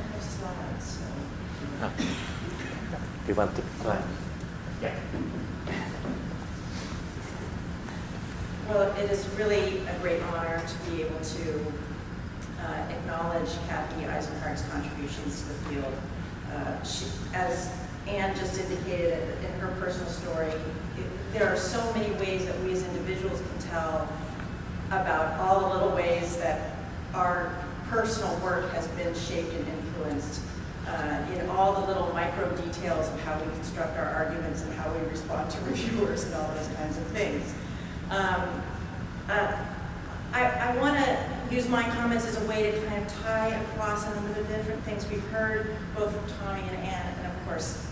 have slides, so. Do you want to go ahead? Yeah. Well, it is really a great honor to be able to acknowledge Kathleen Eisenhardt's contributions to the field. As Anne just indicated in her personal story, there are so many ways that we as individuals can tell about all the little ways that our personal work has been shaped and influenced in all the little micro details of how we construct our arguments and how we respond to reviewers and all those kinds of things. I want to use my comments as a way to kind of tie across some of the different things we've heard, both from Tommy and Anne, and of course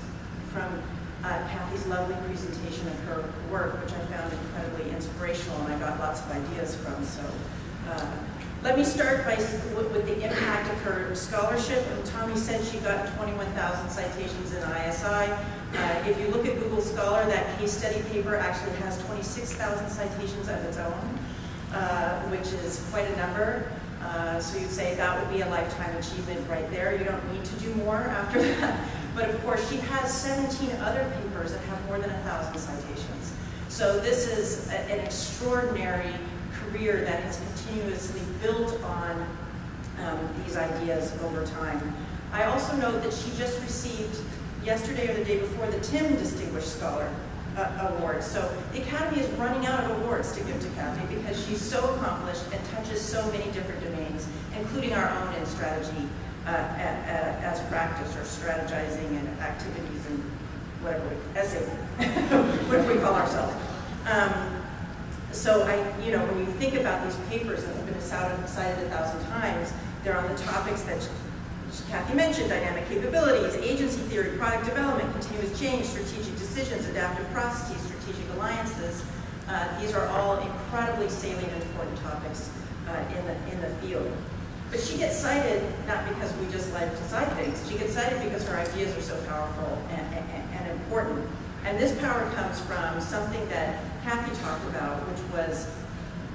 from Kathy's lovely presentation of her work, which I found incredibly inspirational and I got lots of ideas from. So let me start with the impact of her scholarship. And Tommy said she got 21,000 citations in ISI. If you look at Google Scholar, that case study paper actually has 26,000 citations of its own, which is quite a number. So you'd say that would be a lifetime achievement right there. You don't need to do more after that. But of course, she has 17 other papers that have more than 1,000 citations. So this is an extraordinary career that has continuously built on these ideas over time. I also note that she just received, yesterday or the day before, the Tim Distinguished Scholar Award. So the Academy is running out of awards to give to Kathy because she's so accomplished and touches so many different domains, including our own in strategy as practice, or strategizing and activities and whatever, whatever we call ourselves. So when you think about these papers that have been cited 1,000 times, they're on the topics that Kathy mentioned: dynamic capabilities, agency theory, product development, continuous change, strategic decisions, adaptive processes, strategic alliances. These are all incredibly salient and important topics in the field. But she gets cited not because we just like to cite things. She gets cited because her ideas are so powerful and important. And this power comes from something that Kathy talked about, which was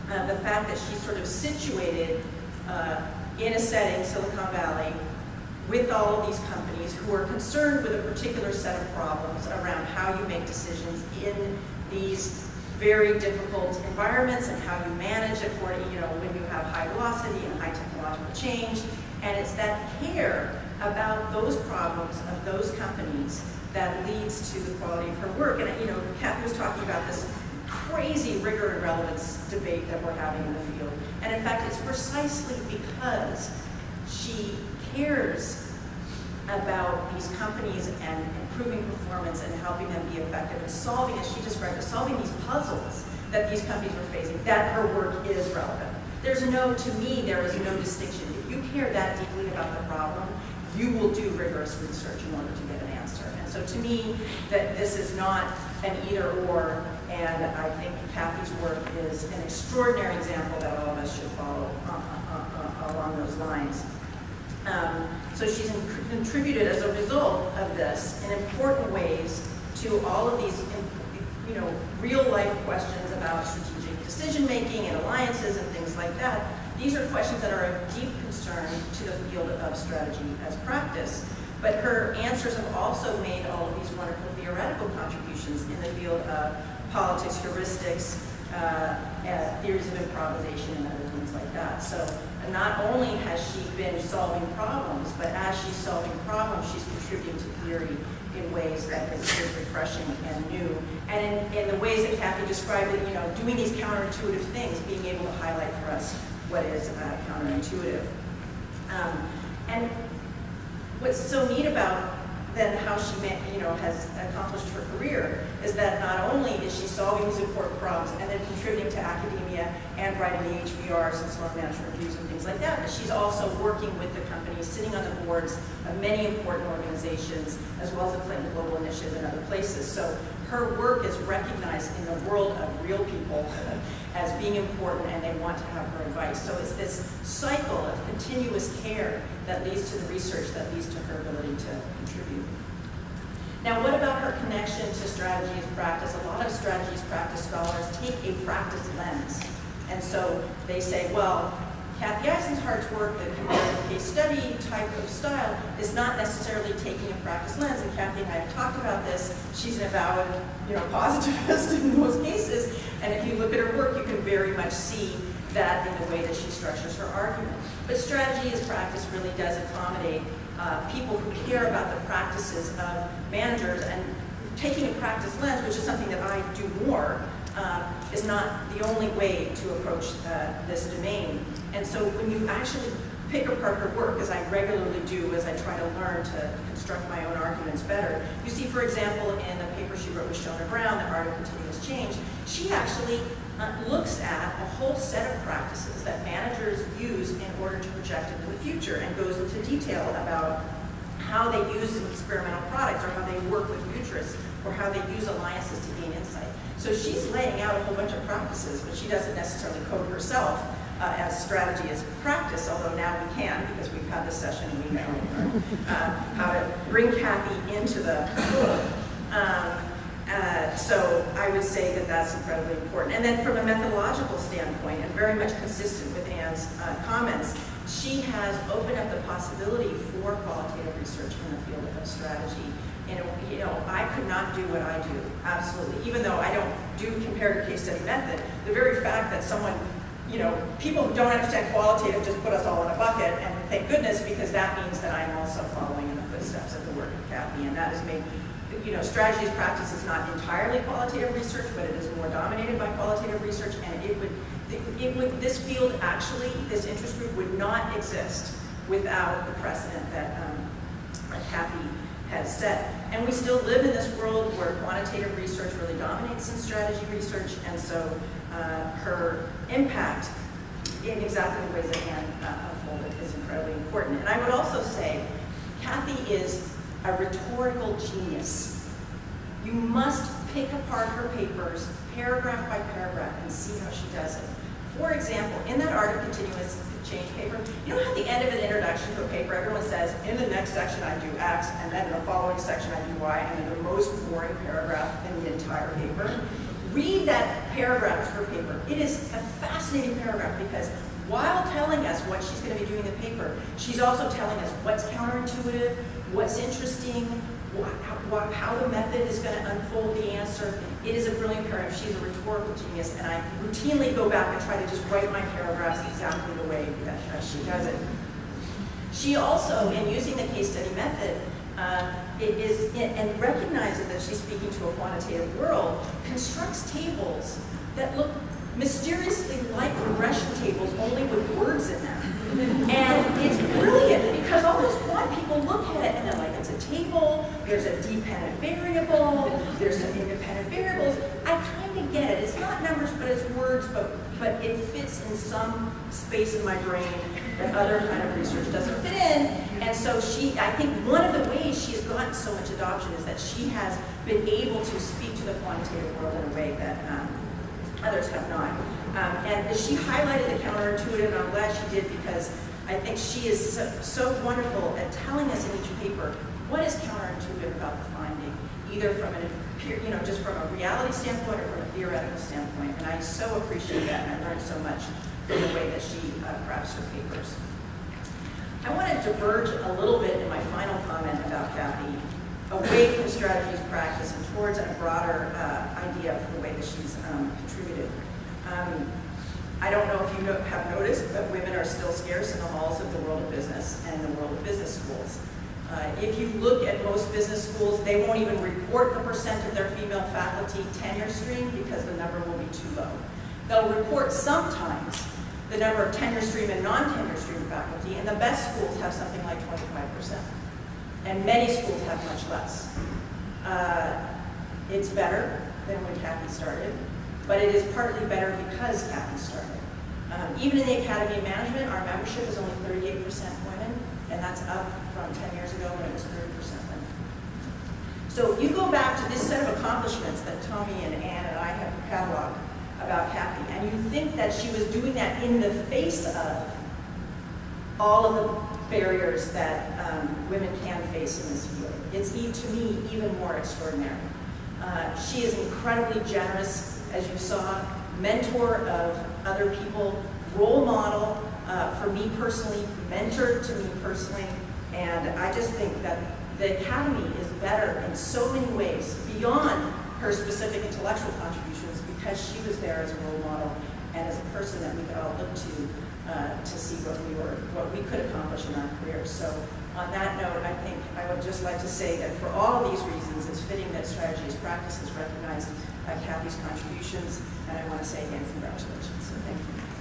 the fact that she's sort of situated in a setting, Silicon Valley, with all of these companies who are concerned with a particular set of problems around how you make decisions in these very difficult environments and how you manage according, when you have high velocity and high technological change. And it's that care about those problems of those companies that leads to the quality of her work. And Kathy was talking about this crazy rigor and relevance debate that we're having in the field. And in fact, it's precisely because she cares about these companies and improving performance and helping them be effective and solving, as she described it, solving these puzzles that these companies were facing, that her work is relevant. To me, there is no distinction. If you care that deeply about the problem, you will do rigorous research in order to get an answer. And so to me, that this is not an either or, and I think Kathy's work is an extraordinary example that all of us should follow along those lines. So she's contributed as a result of this in important ways to all of these, real-life questions about strategic decision-making and alliances and things like that. These are questions that are of deep concern to the field of strategy as practice. But her answers have also made all of these wonderful theoretical contributions in the field of politics, heuristics, theories of improvisation, and other things like that. So not only has she been solving problems, but as she's solving problems, she's contributing to theory in ways that is refreshing and new. And in the ways that Kathy described it, doing these counterintuitive things, being able to highlight for us what is counterintuitive. And what's so neat about then how she has accomplished her career is that not only is she solving these important problems and then contributing to academia and writing the HBRs and strong management reviews and things like that, but she's also working with the companies, sitting on the boards of many important organizations, as well as the Clinton Global Initiative and other places. So her work is recognized in the world of real people as being important, and they want to have her advice. So it's this cycle of continuous care that leads to the research that leads to her ability to contribute. Now, what about her connection to strategy as practice? A lot of strategy as practice scholars take a practice lens. And so they say, well, Kathy Eisenhardt's work, the comparative case study type of style, is not necessarily taking a practice lens, and Kathy and I have talked about this. She's an avowed, positivist in those cases, and if you look at her work, you can very much see that in the way that she structures her argument. But strategy as practice really does accommodate people who care about the practices of managers, and taking a practice lens, which is something that I do more, is not the only way to approach this domain. And so when you actually pick apart her work, as I regularly do as I try to learn to construct my own arguments better, you see, for example, in the paper she wrote with Shona Brown, The Art of Continuous Change, she actually looks at a whole set of practices that managers use in order to project into the future, and goes into detail about how they use experimental products, or how they work with futurists, or how they use alliances to gain insight. So she's laying out a whole bunch of practices, but she doesn't necessarily code herself as strategy as practice, although now we can, because we've had this session and we know how to bring Kathy into the book. So I would say that that's incredibly important. And then from a methodological standpoint, and very much consistent with Anne's comments, she has opened up the possibility for qualitative research in the field of strategy. I could not do what I do, absolutely. Even though I don't do comparative case study method, the very fact that someone, people who don't understand qualitative just put us all in a bucket, and thank goodness, because that means that I'm also following in the footsteps of the work of Kathy, and that has made, strategy as practice is not entirely qualitative research, but it is more dominated by qualitative research, and this field actually, this interest group would not exist without the precedent that Kathy has set. And we still live in this world where quantitative research really dominates in strategy research, and so her impact in exactly the ways that Anne unfolded is incredibly important. And I would also say Kathy is a rhetorical genius. You must pick apart her papers paragraph by paragraph and see how she does it. For example, in that Art of Continuous Change paper, you know how at the end of an introduction to a paper, everyone says, in the next section I do X, and then in the following section I do Y, and then the most boring paragraph in the entire paper? Read that paragraph of her paper. It is a fascinating paragraph, because while telling us what she's going to be doing in the paper, she's also telling us what's counterintuitive, what's interesting, how the method is going to unfold the answer. It is a brilliant paragraph. She's a rhetorical genius, and I routinely go back and try to just write my paragraphs exactly the way that she does it. She also, in using the case study method, and recognizing that she's speaking to a quantitative world, constructs tables that look mysteriously like regression tables, only with words in them. And it's brilliant, because all those quant people look at it and they're like, it's a table, there's a dependent variable, there's some independent variables. I kind of get it. It's not numbers, but it's words, but it fits in some space in my brain that other kind of research doesn't fit in. And so I think one of the ways she's gotten so much adoption is that she has been able to speak to the quantitative world in a way that others have not. And she highlighted the counterintuitive, and I'm glad she did, because I think she is so wonderful at telling us in each paper what is counterintuitive about the finding, either from just from a reality standpoint or from a theoretical standpoint. And I so appreciate that, and I learned so much from the way that she crafts her papers. I want to diverge a little bit in my final comment about Kathy, away from strategies practice and towards a broader idea of the way that she's contributed. I don't know if you have noticed, but women are still scarce in the halls of the world of business and the world of business schools. If you look at most business schools, they won't even report the percent of their female faculty tenure stream, because the number will be too low. They'll report sometimes the number of tenure stream and non-tenure stream faculty, and the best schools have something like 25%. And many schools have much less. It's better than when Kathy started, but it is partly better because Kathy started. Even in the Academy of Management, our membership is only 38% women, and that's up from 10 years ago when it was 30% women. So if you go back to this set of accomplishments that Tommy and Anne and I have cataloged about Kathy, and you think that she was doing that in the face of all of the barriers that women can face in this field, it's, to me, even more extraordinary. She is incredibly generous, as you saw, mentor of other people, role model, for me personally, mentored to me personally, and I just think that the Academy is better in so many ways beyond her specific intellectual contributions because she was there as a role model and as a person that we could all look to see what we could accomplish in our careers. So on that note, I think I would just like to say that for all these reasons, it's fitting that Strategy as Practice has recognized Kathy's contributions, and I want to say again, congratulations. So thank you.